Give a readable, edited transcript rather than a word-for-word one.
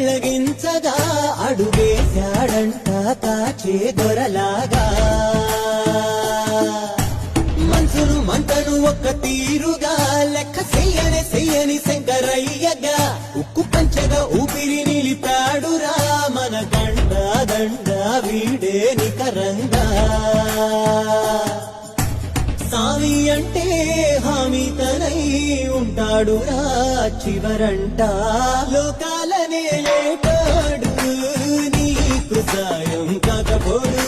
పెళ్ళగించగా అడుగేశాడంట కాచే దొరలాగా మనసును మంటను ఒక్క తీరుగా లెక్క చెయ్యని శంకరయ్యగా ఉక్కు పంచగా ఊపిరి నిలిపాడురా మన గండ దండ వీడే నికరంగా సామి అంటే హామీ తనై ఉంటాడురా చివరంట లోకాలనే లేటాడు నీకు సాయం కాకపోడు